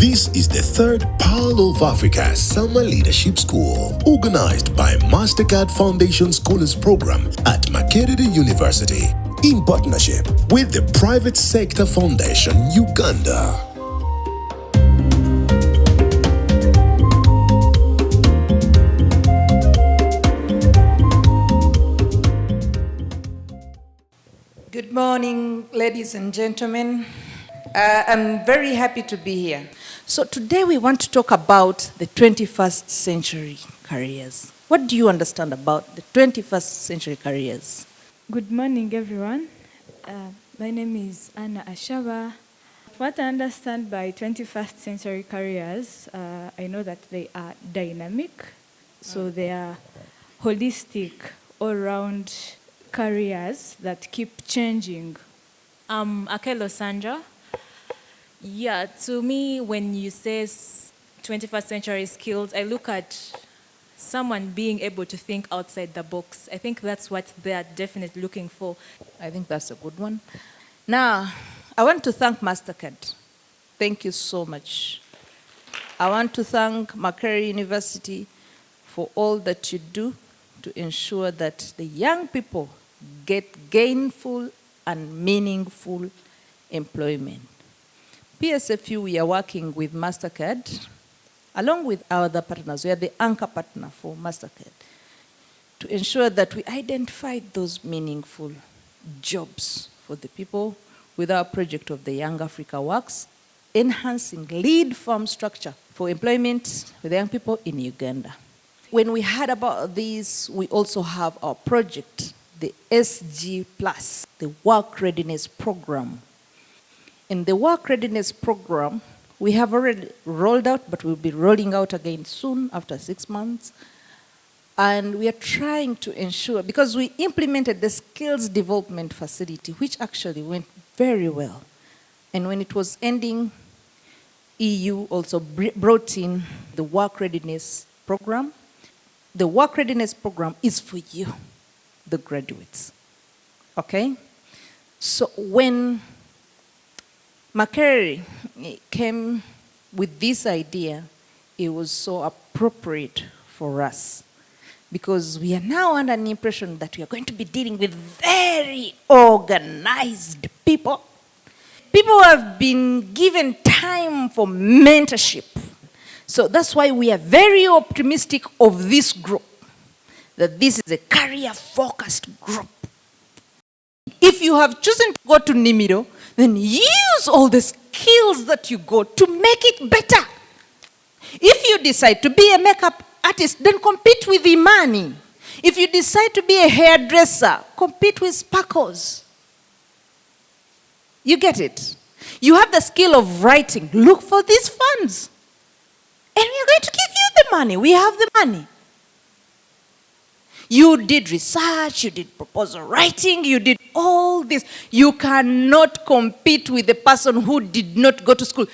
This is the third Pearl of Africa Summer Leadership School, organized by Mastercard Foundation Scholars Program at Makerere University, in partnership with the Private Sector Foundation, Uganda. Good morning, ladies and gentlemen. I'm very happy to be here. So today we want to talk about the 21st century careers. What do you understand about the 21st century careers? Good morning, everyone. My name is Anna Ashaba. What I understand by 21st century careers, I know that they are dynamic, so they are holistic, all-round careers that keep changing. Akelo Sandra. Yeah, to me, when you say 21st century skills, I look at someone being able to think outside the box. I think that's what they are definitely looking for. I think that's a good one. Now, I want to thank Mastercard. Thank you so much. I want to thank Makerere University for all that you do to ensure that the young people get gainful and meaningful employment. PSFU, we are working with Mastercard, along with our other partners. We are the anchor partner for Mastercard, to ensure that we identify those meaningful jobs for the people with our project of the Young Africa Works, enhancing lead farm structure for employment with young people in Uganda. When we heard about this, we also have our project, the SG Plus, the Work Readiness Program. In the Work Readiness Program, we have already rolled out, but we'll be rolling out again soon after 6 months. And we are trying to ensure, because we implemented the skills development facility, which actually went very well. And when it was ending, EU also brought in the Work Readiness Program. The Work Readiness Program is for you, the graduates, okay? So when Makerere came with this idea, it was so appropriate for us, because we are now under an impression that we are going to be dealing with very organized people. People who have been given time for mentorship. So that's why we are very optimistic of this group, that this is a career-focused group. If you have chosen to go to Nimiro, then use all the skills that you got to make it better. If you decide to be a makeup artist, then compete with Imani. If you decide to be a hairdresser, compete with Sparkles. You get it? You have the skill of writing. Look for these funds. And we are going to give you the money. We have the money. You did research, you did proposal writing, you did all this. You cannot compete with the person who did not go to school.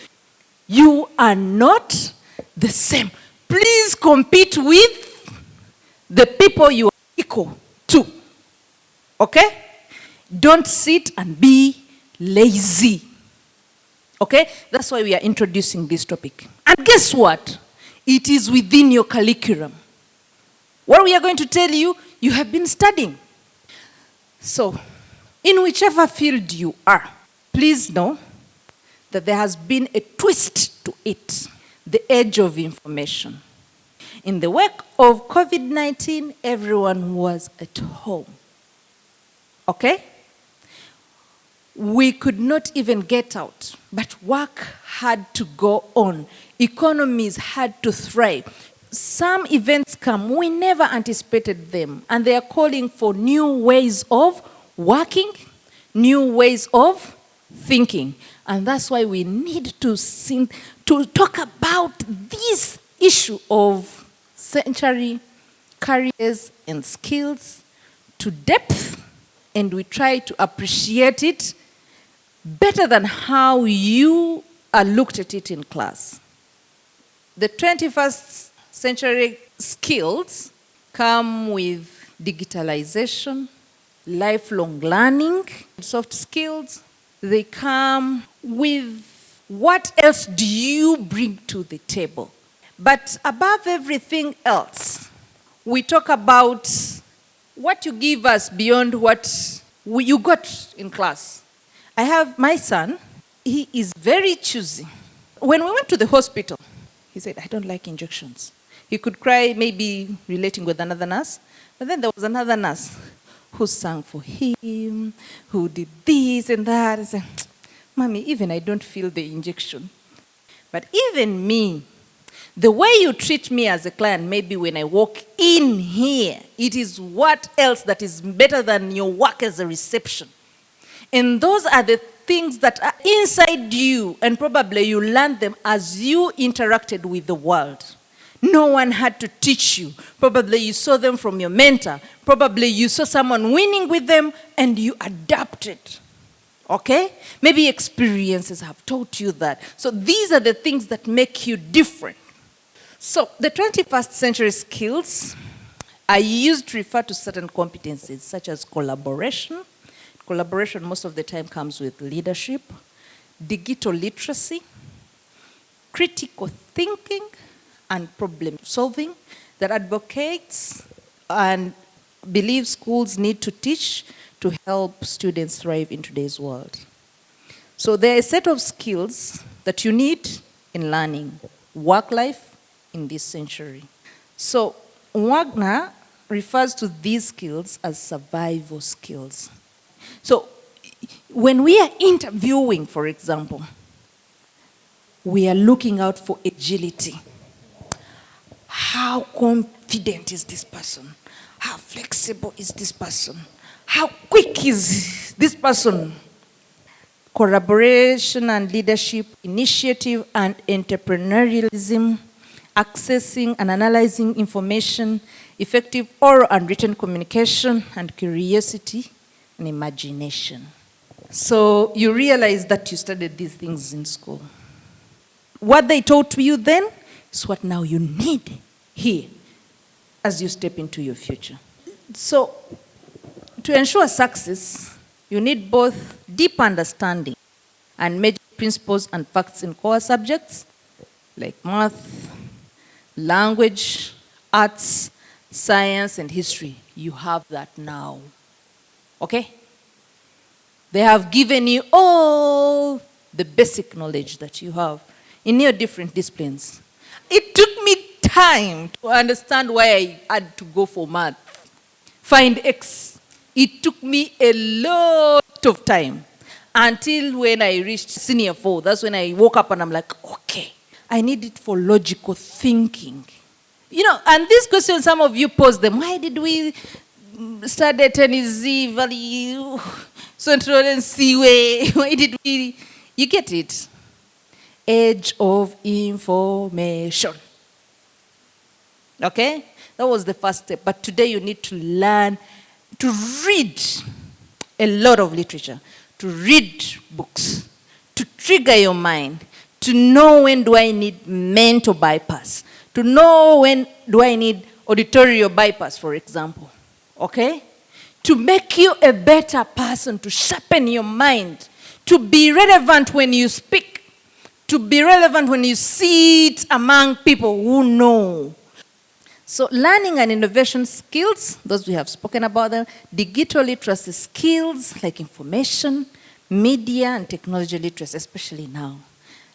You are not the same. Please compete with the people you are equal to. Okay? Don't sit and be lazy. Okay? That's why we are introducing this topic. And guess what? It is within your curriculum. What we are going to tell you, you have been studying. So, in whichever field you are, please know that there has been a twist to it, the age of information. In the wake of COVID-19, everyone was at home. Okay? We could not even get out, but work had to go on. Economies had to thrive. Some events come, we never anticipated them, and they are calling for new ways of working, new ways of thinking. And that's why we need to talk about this issue of century careers and skills to depth, and we try to appreciate it better than how you looked at it in class. The 21st century skills come with digitalization, lifelong learning, soft skills. They come with What else do you bring to the table? But above everything else, we talk about what you give us beyond what you got in class. I have my son, he is very choosy. When we went to the hospital, he said, I don't like injections. He could cry, maybe relating with another nurse. But then there was another nurse who sang for him, who did this and that. I said, Mommy, even I don't feel the injection. But even me, the way you treat me as a client, maybe when I walk in here, it is what else that is better than your work as a reception. And those are the things that are inside you, and probably you learned them as you interacted with the world. No one had to teach you. Probably you saw them from your mentor. Probably you saw someone winning with them and you adapted. Okay? Maybe experiences have taught you that. So these are the things that make you different. So the 21st century skills are used to refer to certain competencies such as collaboration. Collaboration most of the time comes with leadership, digital literacy, critical thinking, and problem solving that advocates and believe schools need to teach to help students thrive in today's world. So there are a set of skills that you need in learning work life in this century. So Wagner refers to these skills as survival skills. So when we are interviewing, for example, we are looking out for agility. How confident is this person? How flexible is this person? How quick is this person? Collaboration and leadership, initiative and entrepreneurialism, accessing and analyzing information, effective oral and written communication, and curiosity and imagination. So you realize that you studied these things in school. What they taught you then is what now you need here as you step into your future. So to ensure success, you need both deep understanding and major principles and facts in core subjects like math, language, arts, science, and history. You have that now. Okay? They have given you all the basic knowledge that you have in your different disciplines. It took me time to understand why I had to go for math. Find X. It took me a lot of time until when I reached senior 4. That's when I woke up and I'm like, okay, I need it for logical thinking. You know, and this question, some of you posed them. Why did we study Tennessee Valley, Central and Seaway? Why did we? You get it? Age of information. Okay? That was the first step. But today you need to learn to read a lot of literature, to read books, to trigger your mind, to know when do I need mental bypass, to know when do I need auditory bypass, for example. Okay? To make you a better person, to sharpen your mind, to be relevant when you speak, to be relevant when you sit among people who know. So learning and innovation skills, those we have spoken about them, digital literacy skills like information, media, and technology literacy, especially now.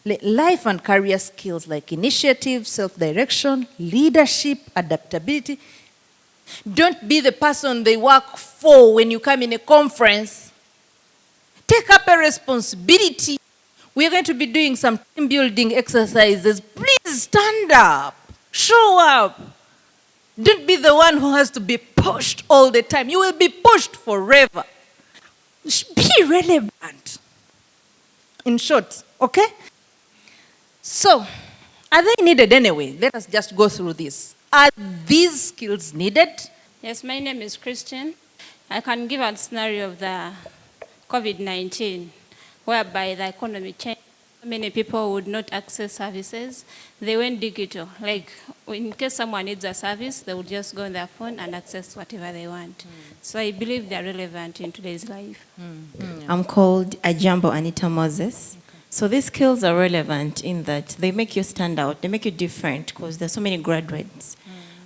Life and career skills like initiative, self-direction, leadership, adaptability. Don't be the person they work for when you come in a conference. Take up a responsibility. We're going to be doing some team building exercises. Please stand up. Show up. Don't be the one who has to be pushed all the time. You will be pushed forever. Be relevant. In short, okay? So, are they needed anyway? Let us just go through this. Are these skills needed? Yes, my name is Christian. I can give a scenario of the COVID-19, whereby the economy changed. Many people would not access services. They went digital. Like, in case someone needs a service, they would just go on their phone and access whatever they want. So I believe they're relevant in today's life. I'm called Ajambo Anita Moses. So these skills are relevant in that they make you stand out, they make you different because there's so many graduates.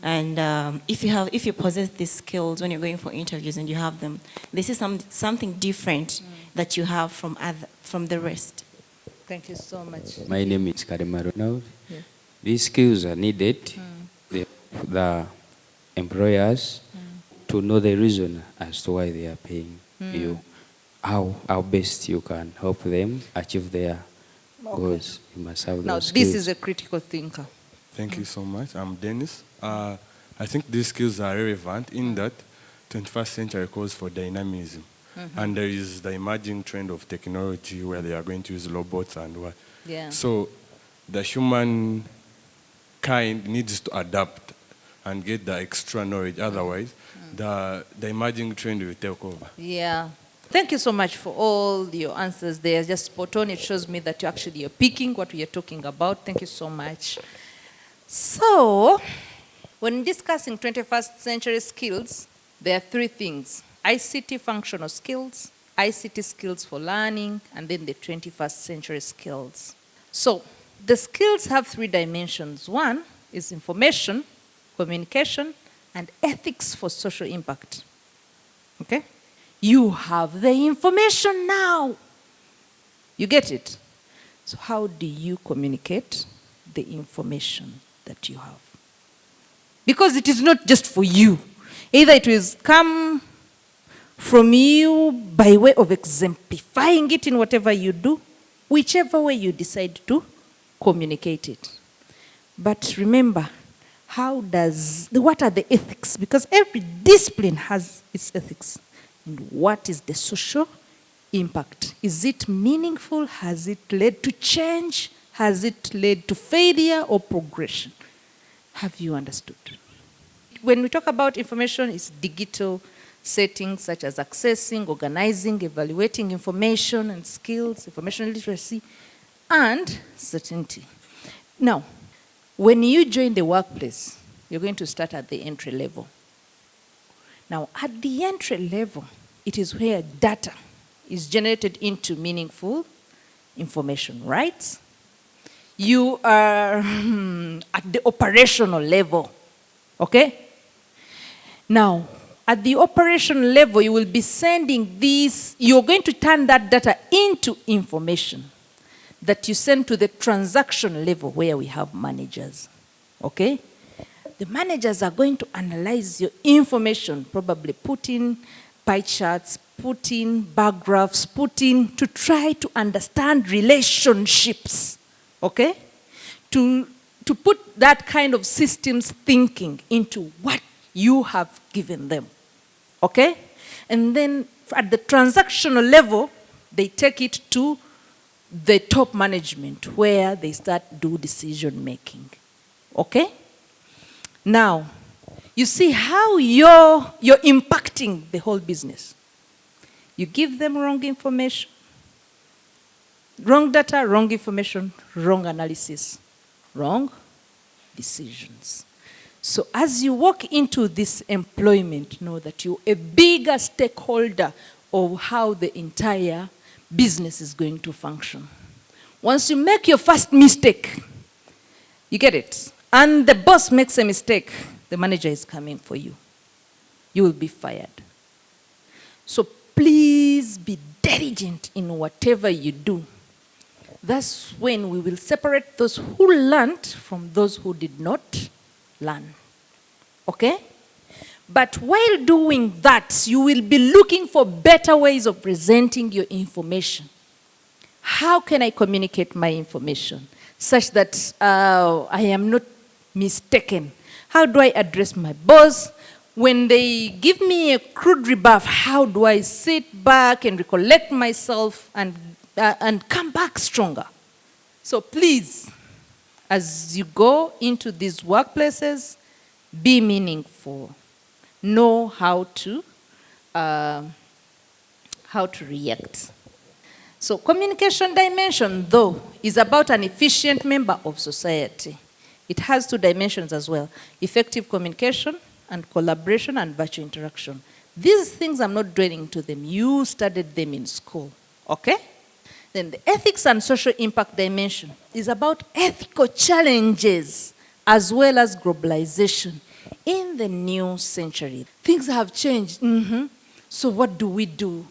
And if you possess these skills when you're going for interviews and you have them, this is something different that you have from the rest. Thank you so much. My name is Karima Ronald. Yeah. These skills are needed. The employers to know the reason as to why they are paying you. How best you can help them achieve their goals. You must have Now, those skills. this is a critical thinker. Thank you so much. I'm Dennis. I think these skills are relevant in that 21st century calls for dynamism. And there is the emerging trend of technology where they are going to use robots and what. Yeah. So the human kind needs to adapt and get the extra knowledge. Otherwise, the emerging trend will take over. Yeah. Thank you so much for all your answers. They are just spot on. It shows me that you're picking what we are talking about. Thank you so much. So, when discussing 21st century skills, there are three things: ICT functional skills, ICT skills for learning, and then the 21st century skills. So, the skills have three dimensions. One is information, communication, and ethics for social impact. Okay? You have the information now. You get it? So how do you communicate the information that you have? Because it is not just for you. Either it will come from you by way of exemplifying it in whatever you do, whichever way you decide to communicate it. But remember, what are the ethics? Because every discipline has its ethics. And what is the social impact? Is it meaningful? Has it led to change? Has it led to failure or progression? Have you understood? When we talk about information, it's digital settings such as accessing, organizing, evaluating information and skills, information literacy, and certainty. Now, when you join the workplace, you're going to start at the entry level. Now, at the entry level, it is where data is generated into meaningful information, right? You are at the operational level, okay? Now, at the operational level, you will be sending these, you're going to turn that data into information that you send to the transaction level where we have managers, okay? The managers are going to analyze your information, probably put in pie charts, put in bar graphs, to try to understand relationships, okay? To put that kind of systems thinking into what you have given them, okay? And then at the transactional level, they take it to the top management where they start do decision making, okay? Now, you see how you're impacting the whole business. You give them wrong information, wrong data, wrong information, wrong analysis, wrong decisions. So as you walk into this employment, know that you're a bigger stakeholder of how the entire business is going to function. Once you make your first mistake, you get it, and the boss makes a mistake, the manager is coming for you. You will be fired. So please be diligent in whatever you do. That's when we will separate those who learned from those who did not learn. Okay? But while doing that, you will be looking for better ways of presenting your information. How can I communicate my information such that I am not mistaken? How do I address my boss? When they give me a crude rebuff, how do I sit back and recollect myself and come back stronger? So please, as you go into these workplaces, be meaningful. Know how to react. So communication dimension, though, is about an efficient member of society. It has two dimensions as well: effective communication and collaboration and virtual interaction. These things I'm not dwelling to them. You studied them in school, okay? Then the ethics and social impact dimension is about ethical challenges as well as globalization in the new century. Things have changed. So what do?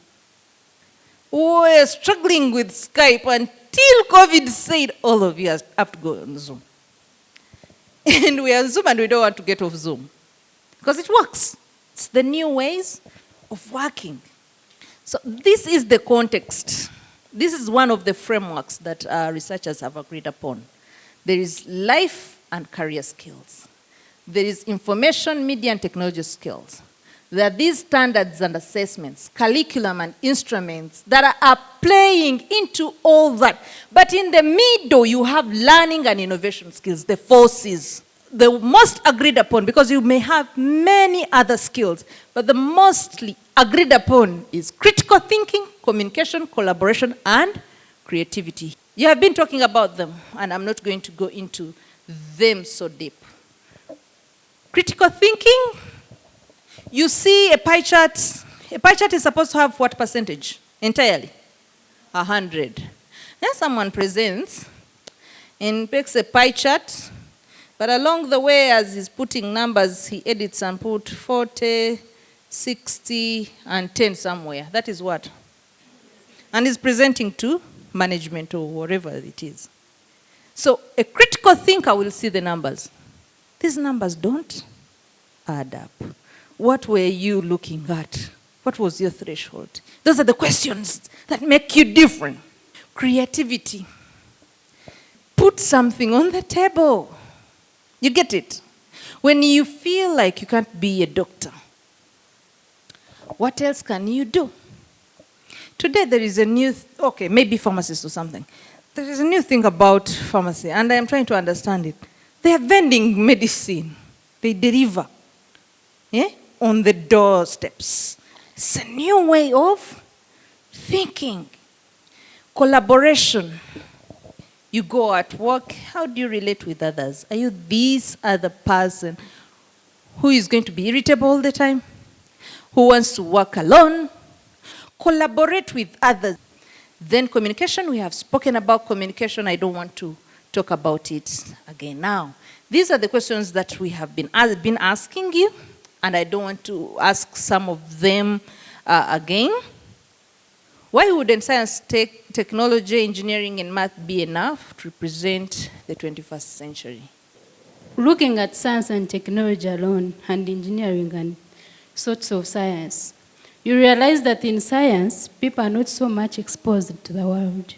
We're struggling with Skype until COVID said all of you have to go on Zoom. And we are on Zoom and we don't want to get off Zoom because it works. It's the new ways of working. So this is the context. This is one of the frameworks that researchers have agreed upon. There is life and career skills. There is information, media, and technology skills. There are these standards and assessments, curriculum and instruments that are playing into all that. But in the middle, you have learning and innovation skills, the forces. The most agreed upon, because you may have many other skills, but the mostly agreed upon is critical thinking, communication, collaboration, and creativity. You have been talking about them, and I'm not going to go into them so deep. Critical thinking, you see a pie chart. A pie chart is supposed to have what percentage? Entirely? 100. Then someone presents and picks a pie chart, but along the way, as he's putting numbers, he edits and put 40, 60, and 10 somewhere. That is what? And he's presenting to management or whatever it is. So a critical thinker will see the numbers. These numbers don't add up. What were you looking at? What was your threshold? Those are the questions that make you different. Creativity. Put something on the table. You get it? When you feel like you can't be a doctor, what else can you do? Today there is a new, maybe pharmacist or something. There is a new thing about pharmacy, and I am trying to understand it. They are vending medicine. They deliver on the doorsteps. It's a new way of thinking. Collaboration. You go at work, how do you relate with others? Are you this other person who is going to be irritable all the time? Who wants to work alone? Collaborate with others. Then communication, we have spoken about communication. I don't want to talk about it again now. These are the questions that we have been asking you, and I don't want to ask some of them again. Why wouldn't science, technology, engineering, and math be enough to represent the 21st century? Looking at science and technology alone, and engineering and sorts of science, you realize that in science, people are not so much exposed to the world.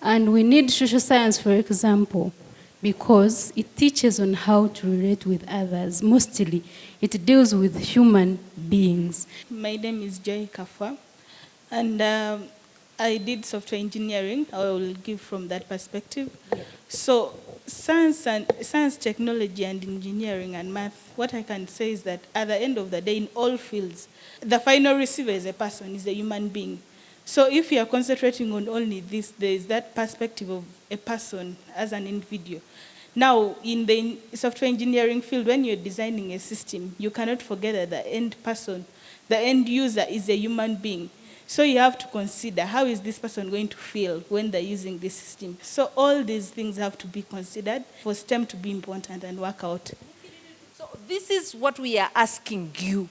And we need social science, for example, because it teaches on how to relate with others. Mostly, it deals with human beings. My name is Joy Kafwa. And I did software engineering. I will give from that perspective. So science, technology, and engineering and math, what I can say is that at the end of the day, in all fields, the final receiver is a person, is a human being. So if you are concentrating on only this, there is that perspective of a person as an individual. Now, in the software engineering field, when you're designing a system, you cannot forget that the end person, the end user is a human being. So you have to consider, how is this person going to feel when they're using this system? So all these things have to be considered for STEM to be important and work out. So this is what we are asking you.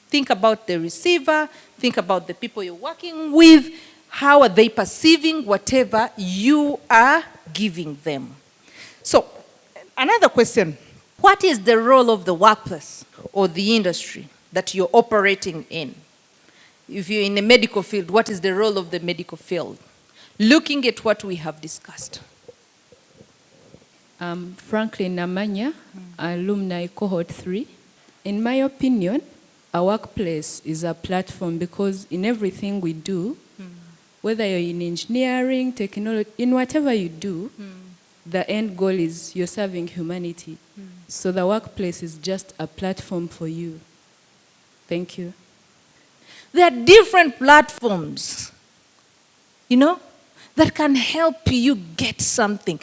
Think about the receiver, think about the people you're working with, how are they perceiving whatever you are giving them. So another question, what is the role of the workplace or the industry that you're operating in? If you're in the medical field, what is the role of the medical field? Looking at what we have discussed. Franklin Namanya, alumni cohort 3. In my opinion, a workplace is a platform because in everything we do, whether you're in engineering, technology, in whatever you do, the end goal is you're serving humanity. So the workplace is just a platform for you. Thank you. There are different platforms, that can help you get something.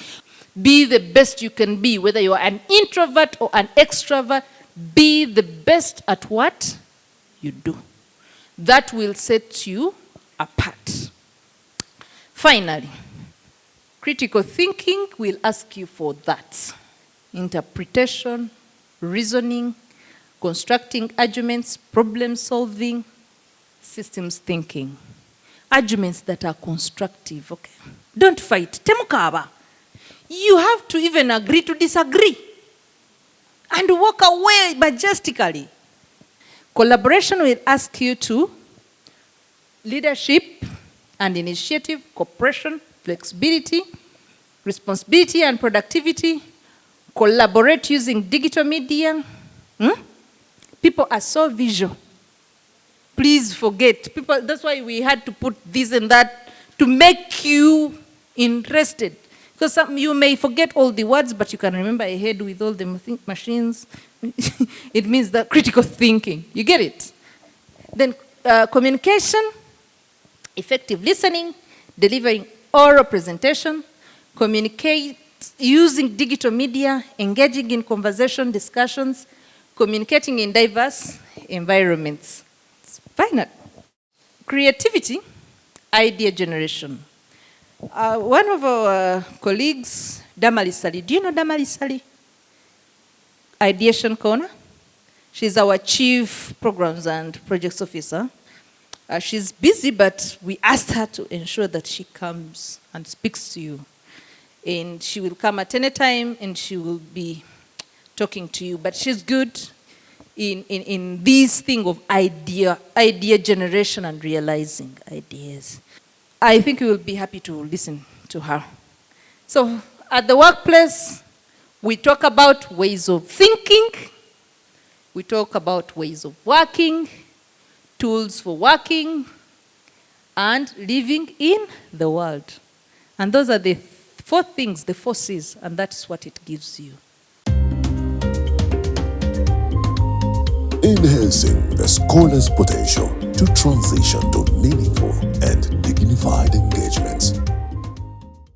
Be the best you can be, whether you're an introvert or an extrovert, be the best at what you do. That will set you apart. Finally, critical thinking will ask you for that. Interpretation, reasoning, constructing arguments, problem solving, systems thinking. Arguments that are constructive, okay? Don't fight. Temukaba. You have to even agree to disagree and walk away majestically. Collaboration will ask you to leadership and initiative, cooperation, flexibility, responsibility and productivity, collaborate using digital media. People are so visual. Please forget. People, that's why we had to put this and that to make you interested. Because you may forget all the words, but you can remember ahead with all the machines. It means the critical thinking. You get it? Then communication, effective listening, delivering oral presentation, communicate using digital media, engaging in conversation, discussions, communicating in diverse environments. Final. Creativity, idea generation. One of our colleagues, Damali Sali, do you know Damali Sali? Ideation Corner. She's our Chief Programs and Projects Officer. She's busy, but we asked her to ensure that she comes and speaks to you. And she will come at any time and she will be talking to you. But she's good in this thing of idea generation and realizing ideas. I think you will be happy to listen to her. So at the workplace, we talk about ways of thinking, we talk about ways of working, tools for working, and living in the world. And those are the 4 things, the 4 C's, and that's what it gives you. Enhancing the scholar's potential to transition to meaningful and dignified engagement.